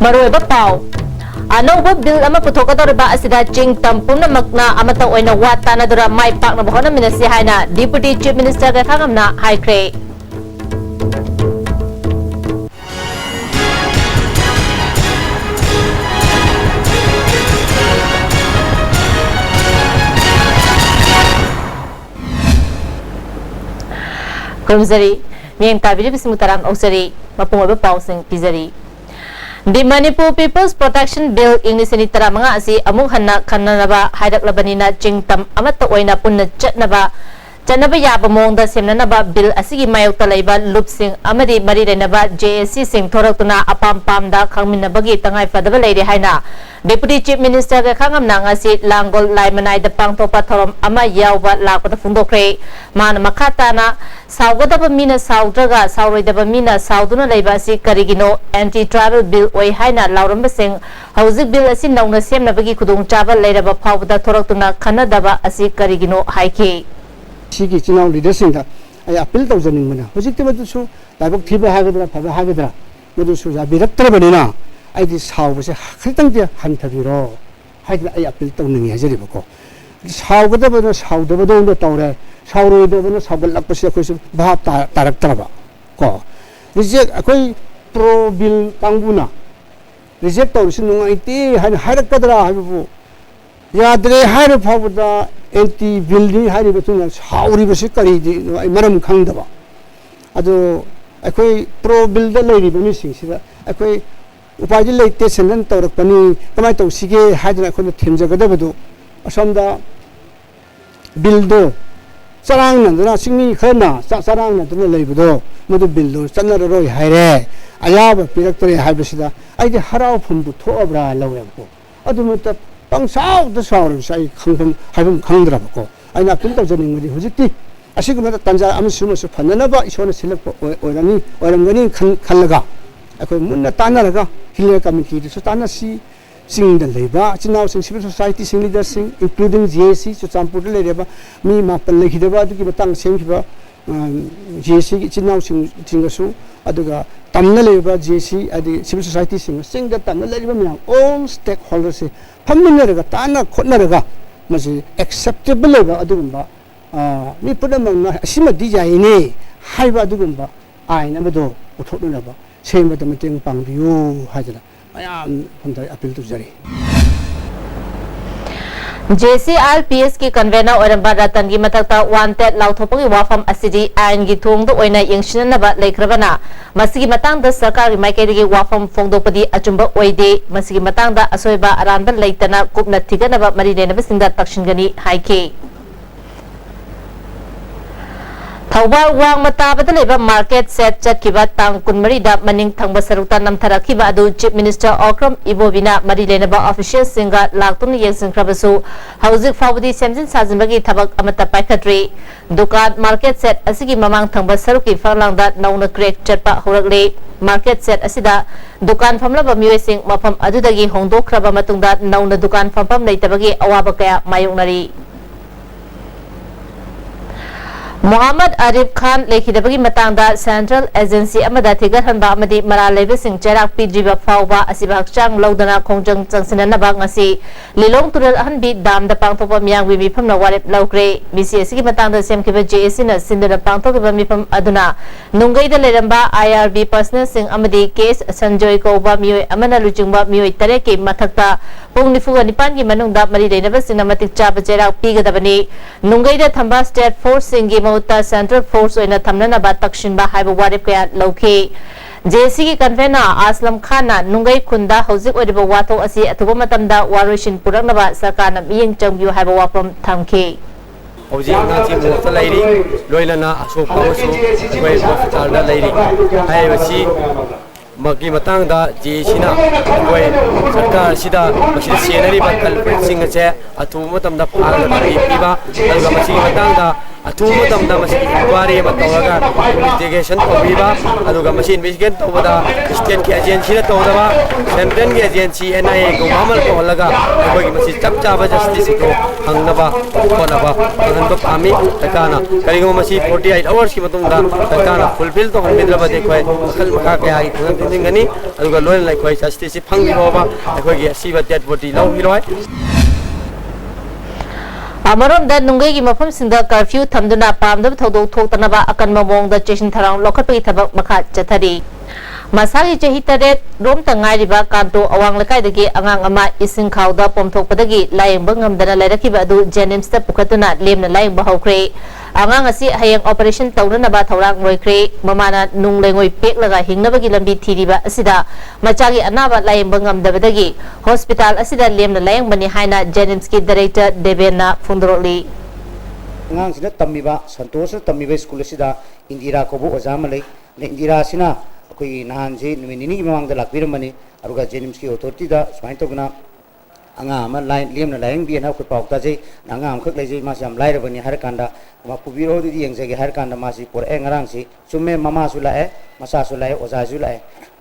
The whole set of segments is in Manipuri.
Maroiba pau Anova bill ama puthokadoriba asida ching tampuna makna amata oina wata na dura mai pak na bohona minasi haina Deputy Chief Minister ka thangamna haikre Kumzari miyang tabiri bismutarang osari mapungoba pausing pizari The Manipur People's Protection Bill English ni tara mga asi among hanna kananaba haidak labanina chingtam amata oina punna chatnaba yaba mongda semnanaba bill asigi mayok talaiba lupsing amadi mari renaba JSC sing thoraktuna apam pamda khangminabagi tangai fadaba leire haina Deputy Chief Minister ka khangamna ngasi langgol laimanai da pangtopa thorom ama yawba lakota fundokre man makata na sawgadaba mina sawdraga sawroidaba mina sawduna leiba si karigino anti tribal bill oi haina lauramba sing hauzik bill asi nauna semnabagi khudung chaba leiraba phawda thoraktuna khanadaba asi karigino haiki 시기 지나온 리더싱다 appeal tawjaning mana hojikte madu su daibok thiba hagadra phaba hagadra madu su ja biraktra banina aidi sawbase khitang dia hanthabiro haidra ai appeal tawning hajari bako sawgada bana sawdaba do tawre sawroida bana sawgal lakpase khoi su bhab taraktra ba ko reject akoi pro bill kanguna reject tawsin nungaiti harakadra habu यादरे हारे फावदा एंटी बिल्डिंग हारे बतुना साउरी बसे करी मरम खंगदबा अदो अखोई प्रो बिल्ड लेरी बमी सिंगसिदा अखोई उपाय लेते सेनन तौरकपनी कमाय तौसिगे हाजना अखोन थेमजगदबदो असमदा बिल्डो चरांग नंदना सिंगनी खना चरांग नंदना लेबदो मदो बिल्डो चनररोय हायरे अयाब पिरक्तरे हायबसिदा आइदे हराव फुंबु थोअब्रा लवेबको अदुमत Pangsau the sound say Kangam having Kandrabako. I not think of the name of the Hujiti. I think about Tanza Amasumas of Pananaba is on a silk or I'm winning Kalaga. I could Muna Tanaraga, Hilla committee, Sutana sea, sing the labor, now sing civil society sing leaders sing, including JC, so some put a labor, me Mapan Lakidaba to give a tongue sing JC, it's now sing Tingasu, Aduga. Tamna labor JC at the civil society sing that Tamna labor all stakeholders Paminaga Tana Kotnaraga must acceptable labor Adumba. Me put them on Sima Dija in Haiba Dugumba. I never do Utotunaba. Same with the meeting Pangview Hajra. I am from the appeal to Zari. JCRPS की कन्वेनर औरंबा रतन की मतकता वांटेड लाउथोपगी वाफम असिदी आइन की थोंग दो ओइना यंगशिननबा लेख्रबना मसिगी मतंग द सरकार माइकेदगी वाफम फोंगदोपदी अचुंबा ओइदे मसिगी मतंग द असोइबा अरानबा लेइतना कुपना थिगनबा मरी देनबा सिंदा तक्षिनगनी हाइके Thawal wang matabada leba market set chatkiba tang kunmarida maning thangba sarukta namtharakiba adu Chief Minister Okram Ibobina marilenaba official singa laktun yengsingkrabasu hauzik fawdi semjin sajinbagi thabak amata paikhatri dukan market set asigi mamang thangba saruki farlangda nauna crack chatpa horakle market set asida dukan famlaba miwesing mafam adudagi hongdokraba matungda nauna dukan fampam leitabagi awaba kaya mayongnari Muhammad Arif Khan lekhidabagi matangda Central Agency amada thigar hanba amadi mara lebe sing charak pidriba fawba asiba hakchang lodana khongjang changsinanaba ngasi lilong tural hanbi damda pangthopa miyang wi mifamna warep laukre BCS gi matangda semkiba JSC na sinduna pangthokiba mifam aduna nungaida leramba IRB personal sing amadi case Sanjoy Koba miyoy amana lujingba miyoy tare ke mathakta pung nifuga nipan gi manungda mari deinaba singna matik chaba charak pigadabani nungaida thamba state force singi Mauta Central Force oina thamnana ba takshin ba haiba warip kaya lauke JC ki convener Aslam Khana nungai khunda hauzik oriba wato asi athuba matamda warishin purakna ba sarkarna miyeng changbiu haiba wapam thamke hauzik na chi mo lairi loilana aso pawasu wei hospital da lairi haiba si magi matang da JC na wei sarkar sida masi senari ba kalprit sing che athuba matamda phagna ba piba alga masi matang da ꯑꯊꯨꯕ ꯃꯇꯝꯗ ꯃꯁꯤ ꯏꯟꯀ꯭ꯋꯥꯏꯔꯤ ꯑꯃ ꯇꯧꯔꯒ ꯏꯟꯚꯦꯁꯇꯤꯒꯦꯁꯟ ꯇꯧꯕꯤꯕ ꯑꯗꯨꯒ ꯃꯁꯤ ꯏꯟꯚꯦꯁꯇꯤꯒꯦꯠ ꯇꯧꯕꯗ ꯁ꯭ꯇꯦꯠꯀꯤ ꯑꯦꯖꯦꯟꯁꯤꯅ ꯇꯧꯗꯕ ꯁꯦꯟꯇ꯭ꯔꯦꯜꯒꯤ ꯑꯦꯖꯦꯟꯁꯤ NIA ꯒꯨꯝꯕ ꯑꯃ ꯀꯧꯍꯜꯂꯒ ꯑꯩꯈꯣꯏꯒꯤ ꯃꯁꯤ ꯆꯞ ꯆꯥꯕ ꯖꯁꯇꯤꯁ ꯑꯗꯨ ꯐꯪꯅꯕ ꯍꯣꯠꯅꯕ ꯐꯪꯍꯟꯕ ꯄꯥꯝꯃꯤ ꯁꯔꯀꯥꯔꯅ ꯀꯔꯤꯒꯨꯝꯕ ꯃꯁꯤ 48 ꯑꯋꯥꯔꯁꯀꯤ ꯃꯇꯨꯡꯗ ꯁꯔꯀꯥꯔꯅ ꯐꯨꯜꯐꯤꯜ ꯇꯧꯍꯟꯕꯤꯗ꯭ꯔꯕꯗꯤ ꯑꯩꯈꯣꯏ ꯃꯈꯜ ꯃꯈꯥ ꯀꯌꯥꯒꯤ ꯈꯨꯡꯒꯪ ꯊꯤꯡꯖꯤꯟꯒꯅꯤ ꯑꯗꯨꯒ ꯂꯣꯏꯅꯅ ꯑꯩꯈꯣꯏ ꯖꯁꯇꯤꯁꯁꯤ ꯐꯪꯕꯤꯔꯣꯕ ꯑꯩꯈꯣꯏꯒꯤ ꯑꯁꯤꯕ ꯗꯦꯠ ꯕꯣꯗꯤ ꯂꯧꯕꯤꯔꯣꯏ ꯑꯃꯔꯣꯝꯗ ꯅꯨꯡꯒꯩꯒꯤ ꯃꯐꯝꯁꯤꯡꯗ ꯀꯔꯐ꯭ꯌꯨ ꯊꯝꯗꯨꯅ ꯄꯥꯝꯗꯕ ꯊꯧꯗꯣꯛ ꯊꯣꯛꯇꯅꯕ ꯑꯀꯟꯕ ꯃꯑꯣꯡꯗ ꯆꯦꯛꯁꯤꯟ ꯊꯧꯔꯥꯡ ꯂꯧꯈꯠꯄꯒꯤ ꯊꯕꯛ ꯃꯈꯥ ꯆꯠꯊꯔꯤ ꯃꯁꯥꯒꯤ ꯆꯍꯤ 8 ꯔꯣꯝꯇ ꯉꯥꯏꯔꯤꯕ ꯀꯥꯟꯇꯣ ꯑꯋꯥꯡ ꯂꯩꯀꯥꯏꯗꯒꯤ ꯑꯉꯥꯡ ꯑꯃ ꯏꯁꯤꯡ ꯈꯥꯎꯗ ꯄꯣꯝꯊꯣꯛꯄꯗꯒꯤ ꯂꯥꯌꯦꯡꯕ ꯉꯝꯗꯅ ꯂꯩꯔꯛꯈꯤꯕ ꯑꯗꯨ ꯖꯦꯅꯤꯝꯁꯇ ꯄꯨꯈꯠꯇꯨꯅ ꯂꯦꯝꯅ ꯂꯥꯌꯦꯡꯕ ꯍꯧꯈ꯭ꯔꯦ ꯑꯉꯥꯡ ꯑꯁꯤ ꯍꯌꯦꯡ ꯑꯣꯄꯔꯦꯁꯟ ꯇꯧꯅꯅꯕ ꯊꯧꯔꯥꯡ ꯂꯣꯏꯈ꯭ꯔꯦ ꯃꯃꯥꯅ ꯅꯨꯡ ꯂꯩꯉꯣꯏ ꯄꯦꯛꯂꯒ ꯍꯤꯡꯅꯕꯒꯤ ꯂꯝꯕꯤ ꯊꯤꯔꯤꯕ ꯑꯁꯤꯗ ꯃꯆꯥꯒꯤ ꯑꯅꯥꯕ ꯂꯥꯌꯦꯡꯕ ꯉꯝꯗꯕꯗꯒꯤ ꯍꯣꯁꯄꯤꯇꯥꯜ ꯑꯁꯤꯗ ꯂꯦꯝꯅ ꯂꯥꯌꯦꯡꯕꯅꯤ ꯍꯥꯏꯅ ꯖꯦꯅꯤꯝꯁꯀꯤ ꯗꯥꯏꯔꯦꯛꯇꯔ ꯗꯦꯕꯦꯟꯅ ꯐꯣꯡꯗꯣꯛꯂꯤ ꯑꯉꯥꯡꯁꯤꯅ ꯇꯝꯃꯤꯕ ꯁꯟꯇꯣꯁꯅ ꯇꯝꯃꯤꯕ ꯁ꯭ꯀꯨꯜ ꯑꯁꯤꯗ ꯏꯟꯗꯤꯔꯥ ꯀꯧꯕ ꯑꯣꯖꯥ ꯑꯃ ꯂꯩ ꯏꯟꯗꯤꯔꯥꯁꯤꯅ ꯑꯩꯈꯣꯏꯒꯤ ꯅꯍꯥꯟꯁꯤ ꯅꯨꯃꯤꯠ ꯅꯤꯅꯤꯒꯤ ꯃꯃꯥꯡꯗ ꯂꯥꯛꯄꯤꯔꯝꯕꯅꯤ ꯑꯗꯨꯒ ꯖꯦꯅꯤꯝꯁꯀꯤ ꯑꯣꯊꯣꯔꯤꯇꯤꯗ ꯁꯨꯃꯥꯏꯅ ꯇꯧꯗꯅ ꯑꯉꯥꯡ ꯑꯃ ꯂꯦꯝꯅ ꯂꯥꯌꯦꯡꯕꯤꯌꯦꯅ ꯑꯩꯈꯣꯏ ꯄꯥꯎ ꯇꯥꯖꯩ ꯑꯉꯥꯡ ꯑꯃꯈꯛ ꯂꯩꯖꯩ ꯃꯥꯁꯤ ꯌꯥꯝ ꯂꯥꯏꯔꯕꯅꯤ ꯍꯥꯏꯔꯀꯥꯟꯗ ꯄꯨꯕꯤꯔꯣ ꯑꯗꯨꯗꯤ ꯌꯦꯡꯖꯒꯦ ꯍꯥꯏꯔꯀꯥꯟꯗ ꯃꯥꯁꯤ ꯄꯨꯔꯛꯑꯦ ꯉꯔꯥꯡꯁꯤ ꯆꯨꯝꯃꯦ ꯃꯃꯥꯁꯨ ꯂꯥꯛꯑꯦ ꯃꯆꯥꯁꯨ ꯂꯥꯛꯑꯦ ꯑꯣꯖꯥꯁꯨ ꯂꯥꯛꯑꯦ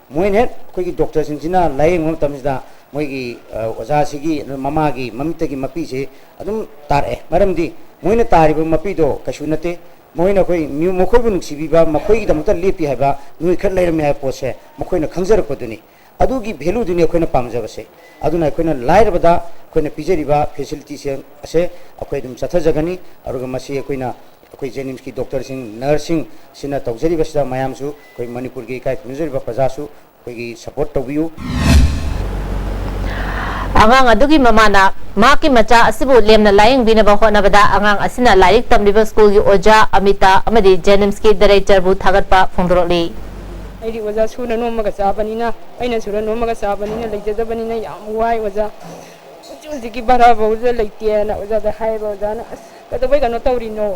ꯃꯣꯏꯅ ꯍꯦꯛ ꯑꯩꯈꯣꯏꯒꯤ ꯗꯣꯛꯇꯔꯁꯤꯡꯁꯤꯅ ꯂꯥꯌꯦꯡꯕ ꯃꯇꯝꯁꯤꯗ ꯃꯣꯏꯒꯤ ꯑꯣꯖꯥꯁꯤꯒꯤ ꯃꯃꯥꯒꯤ ꯃꯃꯤꯠꯇꯒꯤ ꯃꯄꯤꯁꯤ ꯑꯗꯨꯝ ꯇꯥꯔꯛꯑꯦ ꯃꯔꯝꯗꯤ ꯃꯣꯏꯅ ꯇꯥꯔꯤꯕ ꯃꯄꯤꯗꯣ ꯀꯩꯁꯨ ꯅꯠꯇꯦ ꯃꯣꯏꯅ ꯑꯩꯈꯣꯏ ꯃꯈꯣꯏꯕꯨ ꯅꯨꯡꯁꯤꯕꯤꯕ ꯃꯈꯣꯏꯒꯤꯗꯃꯛꯇ ꯂꯦꯞꯄꯤ ꯍꯥꯏꯕ ꯅꯣꯏ ꯈꯔ ꯂꯩꯔꯝꯃꯦ ꯍꯥꯏꯕ ꯄꯣꯠꯁꯦ ꯃꯈꯣꯏꯅ ꯈꯪꯖꯔꯛꯄꯗꯨꯅꯤ ꯑꯗꯨꯒꯤ ꯚꯦꯂꯨꯗꯨꯅꯤ ꯑꯩꯈꯣꯏꯅ ꯄꯥꯝꯖꯕꯁꯦ ꯑꯗꯨꯅ ꯑꯩꯈꯣꯏꯅ ꯂꯥꯏꯔꯕꯗ ꯑꯩꯈꯣꯏꯅ ꯄꯤꯖꯔꯤꯕ ꯐꯦꯁꯤꯂꯤꯇꯤꯁꯦ ꯑꯁꯦ ꯑꯩꯈꯣꯏ ꯑꯗꯨꯝ ꯆꯠꯊꯖꯒꯅꯤ ꯑꯗꯨꯒ ꯃꯁꯤ ꯑꯩꯈꯣꯏꯅ ꯑꯩꯈꯣꯏ ꯖꯦꯅꯤꯝꯁꯀꯤ ꯗꯣꯛꯇꯔꯁꯤꯡ ꯅꯔꯁꯁꯤꯡ ꯁꯤꯅ ꯇꯧꯖꯔꯤꯕꯁꯤꯗ ꯃꯌꯥꯝꯁꯨ ꯑꯩꯈꯣꯏ ꯃꯅꯤꯄꯨꯔꯒꯤ ꯏꯀꯥꯏ ꯈꯨꯝꯅꯖꯔꯤꯕ ꯄ꯭ꯔꯖꯥꯁꯨ ꯑꯩꯈꯣꯏꯒꯤ ꯁꯄꯣꯔꯠ ꯇꯧꯕꯤꯌꯨ ꯑꯉꯥꯡ ꯑꯗꯨꯒꯤ ꯃꯃꯥꯅ ꯃꯥꯒꯤ ꯃꯆꯥ ꯑꯁꯤꯕꯨ ꯂꯦꯝꯅ ꯂꯥꯌꯦꯡꯕꯤꯅꯕ ꯍꯣꯠꯅꯕꯗ ꯑꯉꯥꯡ ꯑꯁꯤꯅ ꯂꯥꯏꯔꯤꯛ ꯇꯝꯂꯤꯕ ꯁ꯭ꯀꯨꯜꯒꯤ ꯑꯣꯖꯥ ꯑꯃꯤꯇꯥ ꯑꯃꯗꯤ ꯖꯦꯅꯤꯝꯁꯀꯤ ꯗꯥꯏꯔꯦꯛꯇꯔꯕꯨ ꯊꯥꯒꯠꯄ ꯐꯣꯡꯗꯣꯛꯂꯤ ꯑꯩꯗꯤ ꯑꯣꯖꯥ ꯁꯨꯅ ꯅꯣꯝꯃꯒ ꯆꯥꯕꯅꯤꯅ ꯑꯩꯅ ꯁꯨꯅ ꯅꯣꯝꯃꯒ ꯆꯥꯕꯅꯤꯅ ꯂꯩꯖꯗꯕꯅꯤꯅ ꯌꯥꯝ ꯋꯥꯏ ꯑꯣꯖꯥ ꯍꯧꯖꯤꯛ ꯍꯧꯖꯤꯛꯀꯤ ꯚꯔꯥ ꯐꯥꯎꯗ ꯂꯩꯇꯦꯅ ꯑꯣꯖꯥꯗ ꯍꯥꯏꯕ ꯑꯣꯖꯥꯅ ꯑꯁ ꯀꯩꯗꯧꯕꯩ ꯀꯩꯅꯣ ꯇꯧꯔꯤꯅꯣ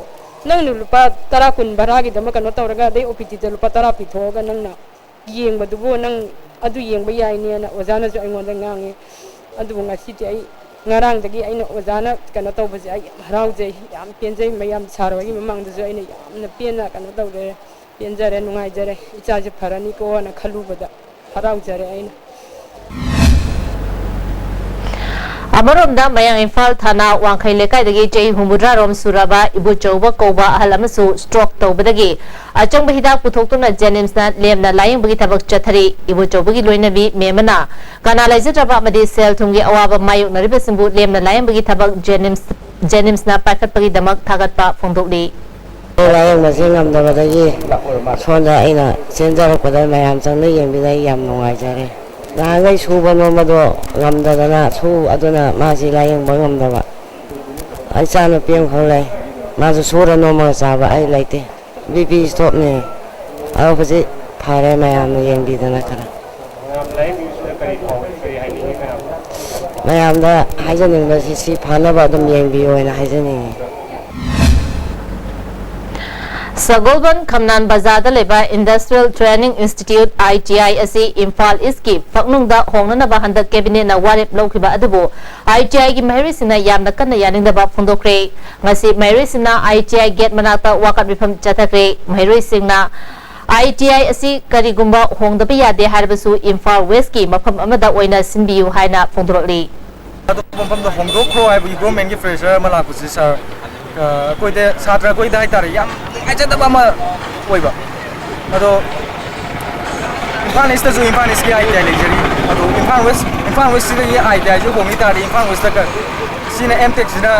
ꯅꯪꯅ ꯂꯨꯄꯥ 10 20 ꯚꯔꯥꯒꯤꯗꯃꯛ ꯀꯩꯅꯣ ꯇꯧꯔꯒ ꯑꯗꯩ OPTꯗ ꯂꯨꯄꯥ 10 ꯄꯤꯊꯣꯛꯑꯒ ꯅꯪꯅ ꯌꯦꯡꯕꯗꯨꯕꯨ ꯅꯪ ꯑꯗꯨ ꯌꯦꯡꯕ ꯌꯥꯏꯅꯦꯅ ꯑꯣꯖꯥꯅꯁꯨ ꯑꯩꯉꯣꯟꯗ ꯉꯥꯡꯉꯤ ꯑꯗꯨꯕꯨ ꯉꯁꯤꯗꯤ ꯑꯩ ꯉꯔꯥꯡꯗꯒꯤ ꯑꯩꯅ ꯑꯣꯖꯥꯅ ꯀꯩꯅꯣ ꯇꯧꯕꯁꯦ ꯑꯩ ꯌꯥꯝ ꯍꯔꯥꯎꯖꯩ ꯌꯥꯝ ꯄꯦꯟꯖꯩ ꯃꯌꯥꯝ ꯁꯥꯔꯣꯏꯒꯤ ꯃꯃꯥꯡꯗꯁꯨ ꯑꯩꯅ ꯌꯥꯝꯅ ꯄꯦꯟꯅ ꯀꯩꯅꯣ ꯇꯧꯔꯦ ꯄꯦꯟꯖꯔꯦ ꯅꯨꯡꯉꯥꯏꯖꯔꯦ ꯏꯆꯥꯁꯦ ꯐꯔꯅꯤꯀꯣꯅ ꯈꯜꯂꯨꯕꯗ ꯍꯔꯥꯎꯖꯔꯦ ꯑꯩꯅ ꯑꯃꯔꯣꯝꯗ ꯃꯌꯥꯡ ꯏꯝꯐꯥꯜ ꯊꯥꯅꯥ ꯋꯥꯡꯈꯩ ꯂꯩꯀꯥꯏꯗꯒꯤ ꯆꯍꯤ 60 ꯔꯣꯝ ꯁꯨꯔꯕ ꯏꯕꯨꯆꯧꯕ ꯀꯧꯕ ꯑꯍꯜ ꯑꯃꯁꯨ ꯁ꯭ꯇ꯭ꯔꯣꯛ ꯇꯧꯕꯗꯒꯤ ꯑꯆꯪꯕ ꯍꯤꯗꯥꯛ ꯄꯨꯊꯣꯛꯇꯨꯅ ꯖꯦꯅꯤꯝꯁꯅ ꯂꯦꯝꯅ ꯂꯥꯌꯦꯡꯕꯒꯤ ꯊꯕꯛ ꯆꯠꯊꯔꯤ ꯏꯕꯨꯆꯧꯕꯒꯤ ꯂꯣꯏꯅꯕꯤ ꯃꯦꯃꯅ ꯀꯅꯥ ꯂꯩꯖꯗ꯭ꯔꯕ ꯑꯃꯗꯤ ꯁꯦꯜ ꯊꯨꯝꯒꯤ ꯑꯋꯥꯕ ꯃꯥꯌꯣꯛꯅꯔꯤꯕꯁꯤꯡꯕꯨ ꯂꯦꯝꯅ ꯂꯥꯌꯦꯡꯕꯒꯤ ꯊꯕꯛ ꯖꯦꯅꯤꯝꯁꯅ ꯄꯥꯏꯈꯠꯄꯒꯤꯗꯃꯛ ꯊꯥꯒꯠꯄ ꯐꯣꯡꯗꯣꯛꯂꯤ ꯂꯥꯌꯦꯡꯕꯁꯤ ꯉꯝꯗꯕꯗꯒꯤ ꯁꯣꯝꯗ ꯑꯩꯅ ꯆꯦꯟꯖꯔꯛꯄꯗ ꯃꯌꯥꯝ ꯆꯪꯅ ꯌꯦꯡꯕꯤꯗ ꯑꯩ ꯌꯥꯝ ꯅꯨꯡꯉꯥꯏꯖꯔꯦ ꯅꯍꯥꯟꯒꯩ ꯁꯨꯕ ꯅꯣꯝꯕꯗꯣ ꯉꯝꯗꯗꯅ ꯑꯗꯨꯅ ꯃꯥꯁꯤ ꯂꯥꯌꯦꯡꯕ ꯉꯝꯗꯕ ꯏꯆꯥꯅꯨꯄꯤ ꯑꯃꯈꯛ ꯂꯩ ꯃꯥꯁꯨ ꯁꯨꯔ ꯅꯣꯝꯃꯒ ꯆꯥꯕ ꯑꯩ ꯂꯩꯇꯦ BP ꯁ꯭ꯇꯣꯞꯅꯤ ꯑꯗꯣ ꯍꯧꯖꯤꯛ ꯐꯔꯦ ꯃꯌꯥꯝꯅ ꯌꯦꯡꯕꯤꯗꯅ ꯈꯔ ꯃꯌꯥꯝꯗ ꯍꯥꯏꯖꯅꯤꯡꯕꯁꯤ ꯁꯤ ꯐꯅꯕ ꯑꯗꯨꯝ ꯌꯦꯡꯕꯤꯌꯣꯅ ꯍꯥꯏꯖꯅꯤꯡꯉꯤ ꯁꯒꯣꯜꯕꯟ ꯈꯝꯅꯥꯟ ꯕꯖꯥꯔꯗ ꯂꯩꯕ ꯏꯟꯗꯁꯇ꯭ꯔꯤꯌꯦꯜ ꯇ꯭ꯔꯦꯅꯤꯡ ꯏꯟꯁꯇꯤꯇ꯭ꯌꯨꯠ ITI ꯑꯁꯤ ꯏꯝꯐꯥꯜ ꯏꯁꯀꯤ ꯐꯛꯅꯨꯡꯗ ꯍꯣꯡꯅꯅꯕ ꯍꯟꯗꯛ ꯀꯦꯕꯤꯅꯦꯠꯅ ꯋꯥꯔꯦꯞ ꯂꯧꯈꯤꯕ ꯑꯗꯨꯕꯨ ITIꯒꯤ ꯃꯍꯩꯔꯣꯏꯁꯤꯡꯅ ꯌꯥꯝꯅ ꯀꯟꯅ ꯌꯥꯅꯤꯡꯗꯕ ꯐꯣꯡꯗꯣꯛꯈ꯭ꯔꯦ ꯉꯁꯤ ꯃꯍꯩꯔꯣꯏꯁꯤꯡꯅ ITI ꯒꯦꯠ ꯃꯅꯥꯛꯇ ꯋꯥꯀꯠ ꯃꯤꯐꯝ ꯆꯠꯊꯈ꯭ꯔꯦ ꯃꯍꯩꯔꯣꯏꯁꯤꯡꯅ ITI ꯑꯁꯤ ꯀꯔꯤꯒꯨꯝꯕ ꯍꯣꯡꯗꯕ ꯌꯥꯗꯦ ꯍꯥꯏꯔꯕꯁꯨ ꯏꯝꯐꯥꯜ ꯋꯦꯁꯀꯤ ꯃꯐꯝ ꯑꯃꯗ ꯑꯣꯏꯅ ꯁꯤꯟꯕꯤꯌꯨ ꯍꯥꯏꯅ ꯐꯣꯡꯗꯣꯛꯂꯤ ꯃꯐꯝꯗ ꯍꯣꯡꯗꯣꯛꯈ꯭ꯔꯣ ꯍꯥꯏꯕꯒꯤ ꯒꯣꯔꯃꯦꯟꯒꯤ ꯐ꯭ꯔꯦꯁꯔ ꯑꯃ ꯂꯥꯛꯄꯁꯤ ꯁꯥꯔ ꯑꯩꯈꯣꯏꯗ ꯁꯥꯇ꯭ꯔ ꯑꯩꯈꯣꯏꯗ ꯍꯥꯏꯇꯥꯔꯦ ꯌꯥꯝ ꯅꯨꯡꯉꯥꯏꯖꯗꯕ ꯑꯃ ꯑꯣꯏꯕ ꯑꯗꯣ ꯏꯝꯐꯥꯜ ꯏꯁꯇꯁꯨ ꯏꯝꯐꯥꯜ ꯏꯁꯀꯤ ITI ꯂꯩꯖꯔꯤ ꯑꯗꯣ ꯏꯝꯐꯥꯜ ꯋꯦꯁꯁꯤꯗꯒꯤ ITIꯁꯨ ꯍꯣꯡꯉꯤ ꯇꯥꯔꯗꯤ ꯏꯝꯐꯥꯜ ꯋꯦꯁꯇ ꯁꯤꯅ MTechꯁꯤꯅ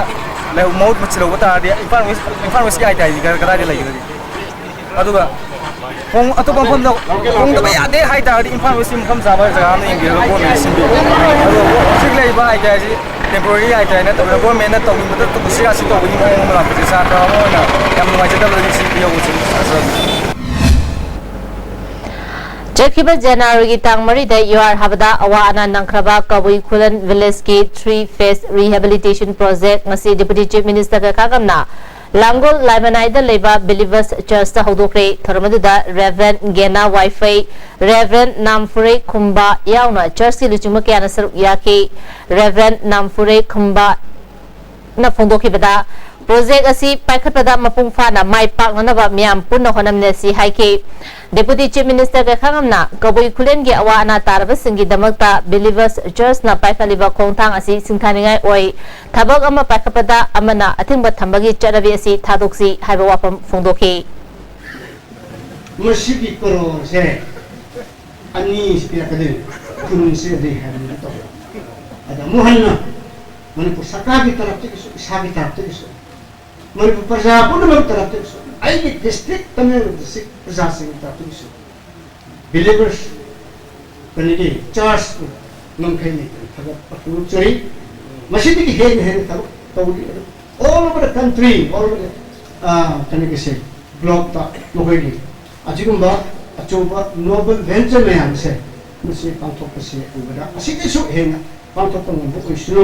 ꯃꯍꯨꯠ ꯁꯤꯜꯍꯧꯕ ꯇꯥꯔꯗꯤ ꯏꯝꯐꯥꯜ ꯋꯦꯁꯀꯤ ITIꯁꯤ ꯀꯗꯥꯏꯗ ꯂꯩꯒꯗꯒꯦ ꯑꯗꯨꯒ ꯑꯇꯣꯞꯄ ꯃꯐꯝꯗ ꯍꯣꯡꯗꯕ ꯌꯥꯗꯦ ꯍꯥꯏꯇꯥꯔꯗꯤ ꯏꯝꯐꯥꯜ ꯋꯦꯁꯀꯤ ꯃꯐꯝ ꯆꯥꯕ ꯖꯒꯥ ꯑꯃ ꯌꯦꯡꯕꯤꯔꯒ ꯒꯣꯔꯃꯦꯟꯅ ꯁꯤꯟꯕꯤꯌꯨ ꯑꯗꯣ ꯍꯧꯖꯤꯛ ꯂꯩꯔꯤꯕ ITIꯁꯤ ꯇꯦꯝꯄꯣꯔꯔꯤ ITI ꯅꯠꯇꯕꯤꯗ ꯒꯣꯔꯃꯦꯟꯅ ꯇꯧꯅꯤꯡꯕꯗ ꯁꯤ ꯇꯧꯕꯒꯤ ꯃꯑꯣꯡ ꯑꯃ ꯂꯥꯛꯄꯁꯦ ꯁꯥꯇ꯭ꯔ ꯑꯃ ꯑꯣꯏꯅ ꯌꯥꯝ ꯅꯨꯡꯉꯥꯏꯖꯗꯕꯗꯒꯤ ꯁꯤ ꯌꯧꯕꯁꯤ ꯆꯠꯈꯤꯕ ꯖꯅꯋꯥꯔꯤꯒꯤ ꯇꯥꯡ 3ꯗ ꯌꯨꯑꯥꯔ ꯍꯥꯕꯗ ꯑꯋꯥ ꯑꯅꯥ ꯅꯪꯈ꯭ꯔꯕ ꯀꯕꯨꯏ ꯈꯨꯂꯟ ꯚꯤꯂꯦꯖꯀꯤ 3-phase ꯔꯤꯍꯦꯕꯤꯂꯤꯇꯦꯁꯟ ꯄ꯭ꯔꯣꯖꯦꯛ ꯉꯁꯤ ꯗꯤꯄꯨꯇꯤ ꯆꯤꯐ ꯃꯤꯅꯤꯁꯇꯔ ꯀꯥꯀꯝꯅ ꯂꯥꯡꯒꯣꯜ ꯂꯥꯏꯃꯅꯥꯏꯗ ꯂꯩꯕ ꯕꯤꯂꯤꯚꯔꯁ ꯆꯔꯆꯇ ꯍꯧꯗꯣꯛꯈ꯭ꯔꯦ ꯊꯧꯔꯝ ꯑꯗꯨꯗ ꯔꯦꯚꯔꯦꯟ ꯒꯦꯅꯥ ꯋꯥꯏꯐꯩ ꯔꯦꯚꯔꯦꯟ ꯅꯥꯝꯐꯨꯔꯩ ꯈꯨꯝꯕ ꯌꯥꯎꯅ ꯆꯔꯆꯀꯤ ꯂꯨꯆꯤꯡꯕ ꯀꯌꯥꯅ ꯁꯔꯨꯛ ꯌꯥꯈꯤ ꯔꯦꯚꯔꯦꯟ ꯅꯥꯝꯐꯨꯔꯩ ꯈꯨꯝꯕ na phongdokibada project asi paikhatpada mapung fana mai paknanaba miam punna honamne si haike Deputy Chief Minister ka khangamna kabui khulen gi awa ana tarba singi damakta Believers Church na paikaliba khongthang asi singthaningai oi thabak ama paikhapada amana athingba thambagi charabi asi thadoksi haiba wapam phongdoki Masih koro se ani sepia kade kunun se de hamin to ada muhanna Manipur sarkar की तरफ से इसा की तरफ से Manipur प्रजा पूर्ण लोग तरफ से आई के डिस्ट्रिक्ट तमिल डिस्ट्रिक्ट प्रजा से तरफ से Believers कनेडी चर्च नमखे ने थगा पकड़ चोरी मस्जिद की है तो all over the country all over the Kennedy से ब्लॉक ता लोगों अजिगुम्बा अचोबा नोबल वेंचर में हमसे मुझे पांचों से उबरा असी के सो है ना पांचों तो मुझे शुरू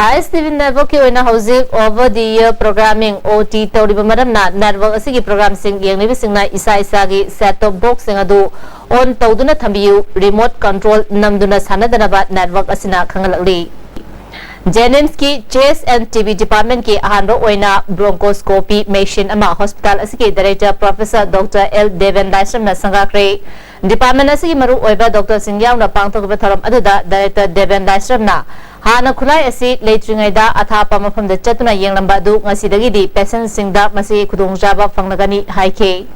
ISTV network ki oina housing over the year programming OT tawriba maramna network asigi program sing yengni bisingna isa gi set top box sing adu on tawduna thambiu remote control namduna sanadanaba network asina khangalakli Jennings ki chest and TB department ki ahanro oina bronchoscopy machine ama hospital asigi director Professor Dr. L Deven Daisram na sangakre department asigi maru oiba Dr. Singyaw na pangtok betharam aduda director Deven Daisram na Hana khulai asi leitringai da athapa mafam da chatuna yenglamba du ngasi dagi di patient singda masi khudongjaba fangnagani haike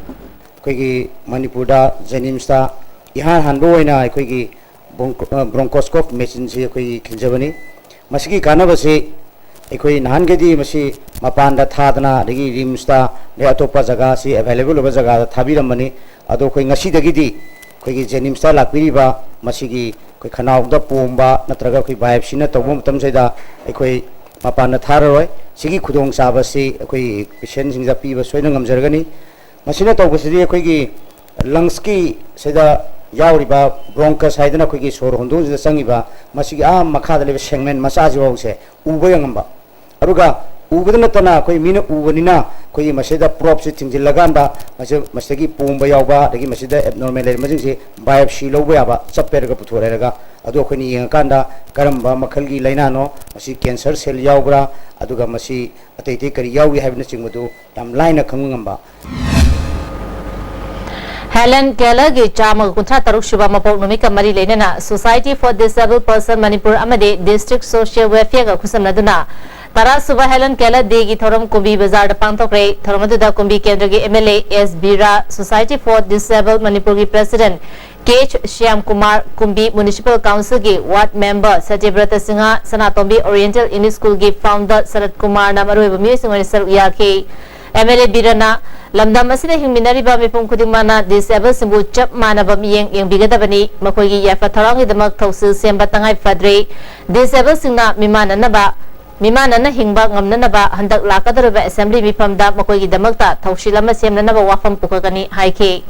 koigi Manipur da Jennings da ihan hanbo oina koigi bronchoscope machine se koigi khinjabani masigi kanabase ekoi nahan gedi masi mapanda thadana dagi rims da le atopa jaga si available oba jaga da thabiramani ado koi ngasi dagi di koigi Jennings da lakpiriba masigi koi khanau da pomba natraga koi biopsy na tawum tam saida ekoi mapanda tharoi sigi khudong sabasi ekoi patient singja piba soina ngamjargani masina tawbasidi ekoi gi lungs ki saida yauriba bronchus haidana koi gi sor hondong jida sangiba masigi makha da le segment masaji wose uba yangamba aruga ubadana tana koi mina ubanina koi masida prop se tingilaganda masigi pomba yauba dagi masida abnormal le majing biopsy loba yaba chapperga puthorega adu khoni yengkanda karamba makhalgi lainano masi cancer cell yaubra aduga masi atete kari yawi haibna chingmudu yam laina khangungamba Helen Keller gi chama kuntra taruk shuba mapok numika mari lenena Society for Disabled Person Manipur amade District Social Welfare ga khusamnaduna Tara suba Helen Keller de gi thoram kumbi bazar da pangtokre thoramadu kumbi kendra gi MLA S Bira Society for Disabled Manipur gi President Kech Shyam Kumar Kumbi Municipal Council gi Ward Member Satyabrata Singha Sanatombi Oriental English School gi Founder Sarat Kumar na maru mi singwani saru yake MLA Birana lamdam asina hingminari ba mipum khudingmana disabled simbu chap manaba miyeng bigadabani makoi gi yafa tharang idamak thausil semba tangai fadre disabled singna mimanana hingba ngamnanaba handak lakadarabe assembly mifamda makoi gi damakta thausilama semnanaba wafam pukagani haike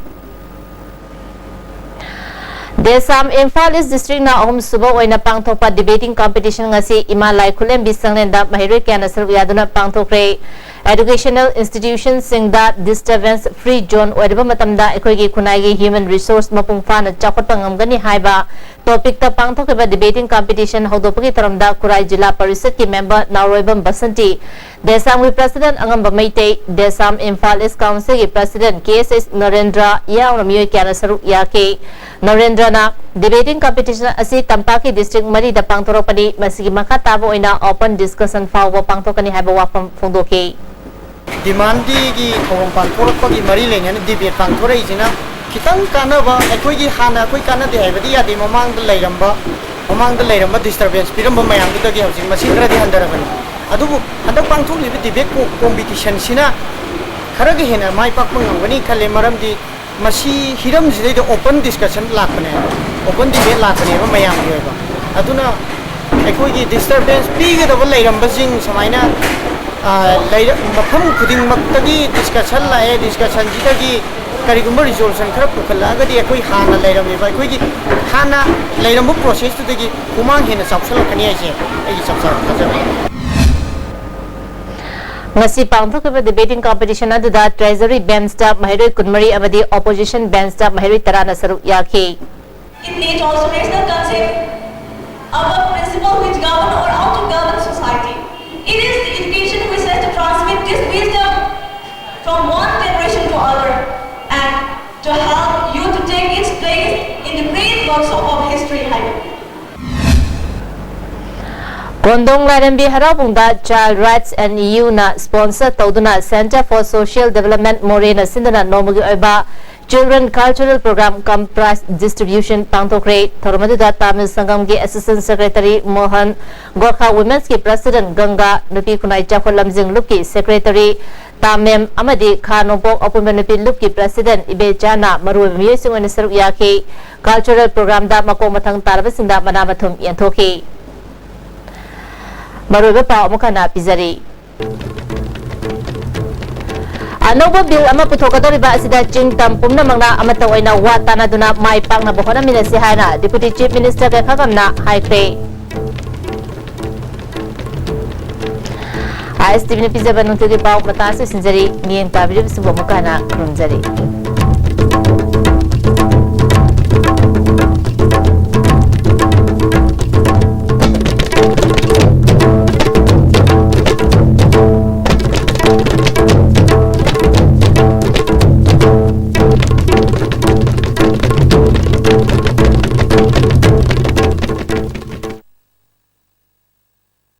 Desam Imphal East District na ahum suba oina pangthokpa debating competition ngasi imalai khulem bisanglenda mahiroi kana sarv yaduna pangthokre educational institutions singda disturbance free zone oidaba matamda ekoi gi khunai gi human resource mapung fana chakotpa ngamgani haiba topic ta pangthokba debating competition hodopagi taramda kurai jilla parishad ki member Naroibam Basanti Desam gi president angamba maite Desam Imphal East Council gi president KSS Narendra yauna miyoi kana sarv yake Narendra na debating competition asi Tampaki district mari da pangthorokpani masigi makha tabo oina open discussion fawwa pangthokani haiba wafam phongdoke Demandi gi thong pangthorokpagi mari lengan debate pangthorei jina kitang kanaba ekoi gi hana koi kana de haibadi ya de mamang da leiramba disturbance piramba mayam da gi hausin masi khara di handarabani adubu handak pangtholi debate competition sina khara gi hena mai pakpang ngani khale maram di masi hiram jidai da open discussion lakpane open debate lakpane ba mayam gi ba aduna ekoi gi disturbance pi ga da leiramba jing samaina mafam khuding maktagi discussion lae discussion jidagi karigumba resolution khara pukhalaga di ekoi hana leirami ba ekoi gi hana leirambu process tu dagi kumang hena sapsal kani aise ai sapsal khajaba ngasi pangthokba debating competition aduda treasury bench staff mahiroi kunmari amadi opposition bench staff mahiroi tarana saru yake It also makes the concept our principal principles which govern or how to govern society. It is the education which has to transmit this wisdom from one generation to other and to help you to take its place in the great workshop of history. Kondong Larambi Harabungda Child Rights and EU na sponsor Tauduna Center for Social Development Morena Sindana Nomugi Oba Children Cultural Program Comprise Distribution Pangtokre Thormaduda Tamil Sangamgi Assistant Secretary Mohan Gorkha Women's Ki President Ganga Nupi Kunai Chakho Lamjing Luki Secretary Tamem Amadi Khanopok Opumenupi Luki President Ibe Jana Maru Musing and Saru Yaki Cultural Program da Makomatang Tarabasinda Manamatum Yantoki Maruba pa mukana pizari. Anoba bill ama puthokadoriba asida chingtam pumna mangna amata oina watana duna mai pangna bohona minasi hana Deputy Chief Minister ka khagamna haikre. ISTV ne pizza banung tege pau matasi sinjari nien tabiri bisu mukana krumjari.